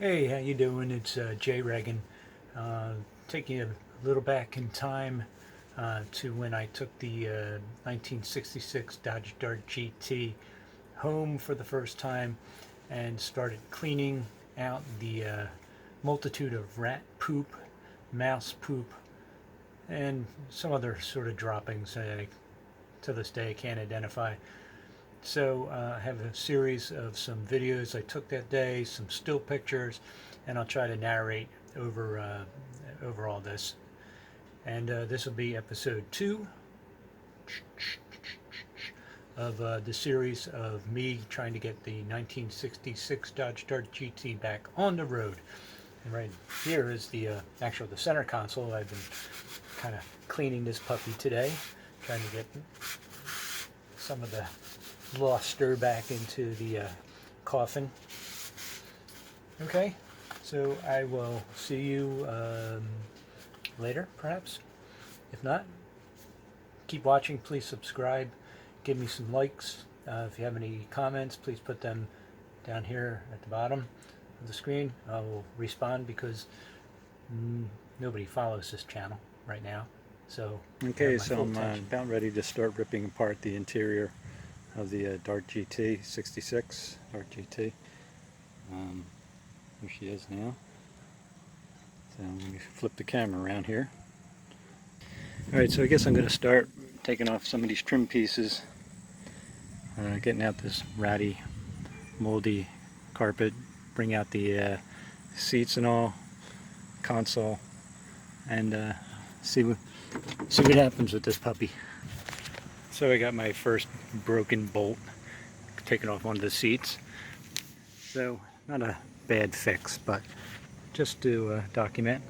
Hey, how you doing? It's Jay Reagan. Taking you a little back in time to when I took the 1966 Dodge Dart GT home for the first time and started cleaning out the multitude of rat poop, mouse poop, and some other sort of droppings to this day I can't identify. So I have a series of some videos I took that day, some still pictures, and I'll try to narrate over all this. And this will be episode 2 of the series of me trying to get the 1966 Dodge Dart GT back on the road. And right here is the the center console. I've been kind of cleaning this puppy today, trying to get some of the luster back into the coffin. Okay, so I will see you later, perhaps. If not, keep watching. Please subscribe. Give me some likes. If you have any comments, please put them down here at the bottom of the screen. I will respond because nobody follows this channel right now. So okay, so I'm about ready to start ripping apart the interior of the Dart GT 66 Dart GT. Here she is now. So let me flip the camera around here. Alright, so I guess I'm going to start taking off some of these trim pieces, getting out this ratty, moldy carpet, bring out the seats and all, console, and see what happens with this puppy. So I got my first broken bolt taken off one of the seats. So not a bad fix, but just to document.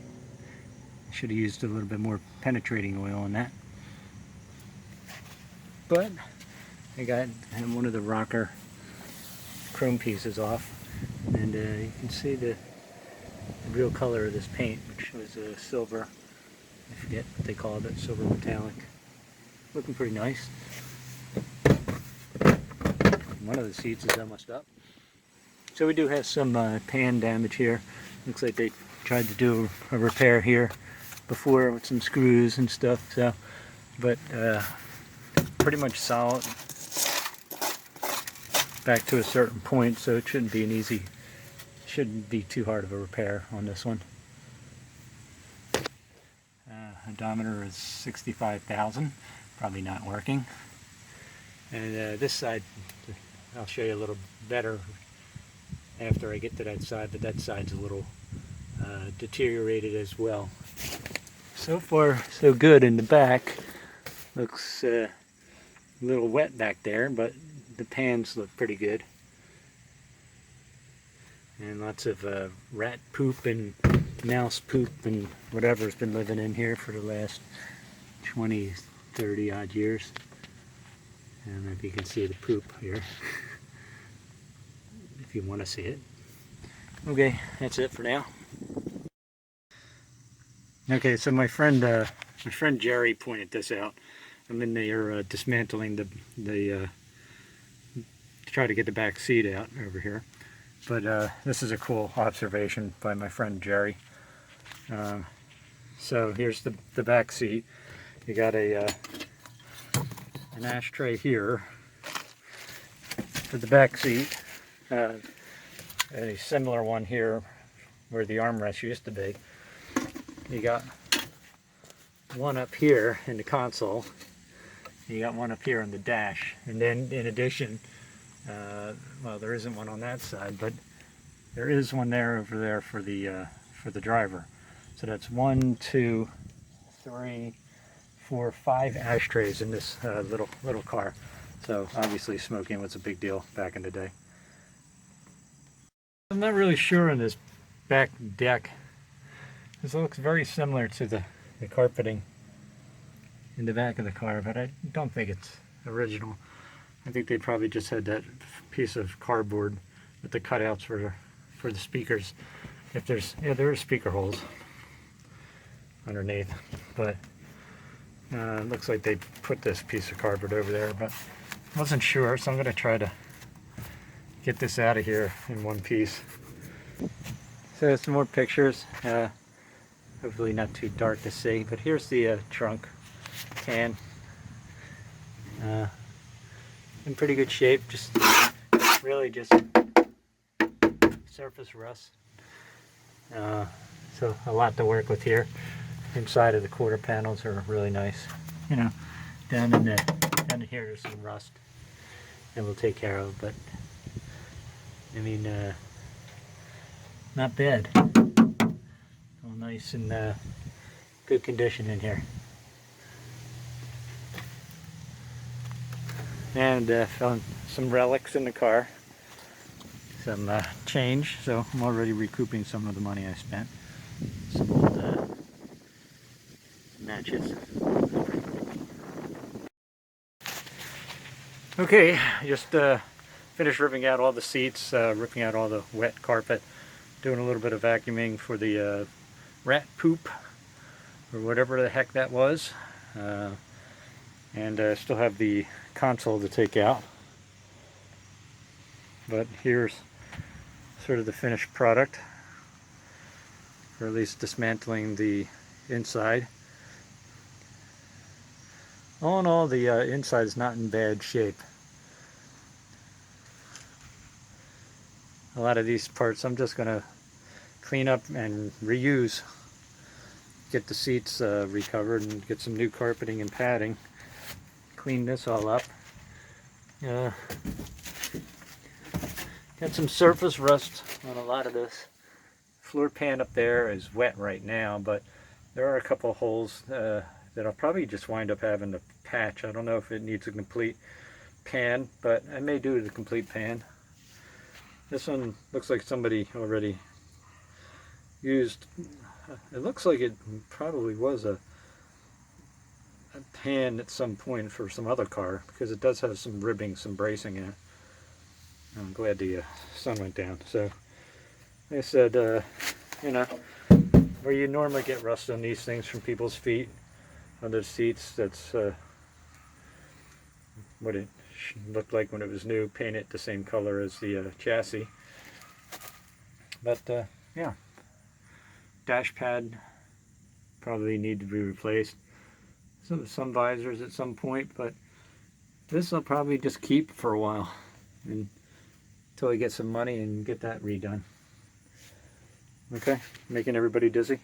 Should have used a little bit more penetrating oil on that. But I got one of the rocker chrome pieces off, and you can see the real color of this paint, which was silver. I forget what they called it, silver metallic. Looking pretty nice. One of the seats is almost up. So we do have some pan damage here. Looks like they tried to do a repair here before with some screws and stuff. So, but pretty much solid back to a certain point, so it shouldn't be too hard of a repair on this one. Odometer is 65,000, probably not working. And this side, I'll show you a little better after I get to that side, but that side's a little deteriorated as well. So far, so good in the back. Looks a little wet back there, but the pans look pretty good. And lots of rat poop and mouse poop and whatever's been living in here for the last 20, 30 odd years. And if you can see the poop here, if you want to see it. Okay, that's it for now. Okay, so my friend Jerry pointed this out. I'm in there dismantling the to try to get the back seat out over here. But this is a cool observation by my friend Jerry. So here's the back seat. You got an ashtray here for the back seat. A similar one here where the armrest used to be. You got one up here in the console. You got one up here on the dash. And then in addition, well, there isn't one on that side, but there is one there over there for the driver. So that's 1, 2, 3, 4, 5 ashtrays in this little car. So obviously smoking was a big deal back in the day. I'm not really sure on this back deck. This looks very similar to the carpeting in the back of the car, but I don't think it's original. I think they probably just had that piece of cardboard with the cutouts for the speakers. If there's, yeah, there are speaker holes underneath, but it looks like they put this piece of cardboard over there, but I wasn't sure, so I'm going to try to get this out of here in one piece. So some more pictures. Hopefully not too dark to see, but here's the trunk can. In pretty good shape, just really just surface rust. So a lot to work with here. Inside of the quarter panels are really nice. You know, down in here there's some rust that we'll take care of, but I mean, not bad. All nice and good condition in here. And found some relics in the car. Some change, so I'm already recouping some of the money I spent. Some old matches. Okay, just finished ripping out all the seats, ripping out all the wet carpet, doing a little bit of vacuuming for the rat poop, or whatever the heck that was. And still have the console to take out. But here's sort of the finished product, or at least dismantling the inside. All in all, the inside is not in bad shape. A lot of these parts I'm just going to clean up and reuse. Get the seats recovered and get some new carpeting and padding. Clean this all up. Got some surface rust on a lot of this. Floor pan up there is wet right now, but there are a couple of holes that I'll probably just wind up having to patch. I don't know if it needs a complete pan, but I may do the complete pan. This one looks like somebody already used. It looks like it probably was a pan at some point for some other car, because it does have some ribbing, some bracing in it. I'm glad the sun went down. So like I said, you know, where you normally get rust on these things from people's feet, on the seats, that's what it looked like when it was new. Paint it the same color as the chassis. But yeah, dash pad probably need to be replaced. Some visors at some point, but this I'll probably just keep for a while until I get some money and get that redone. Okay, making everybody dizzy.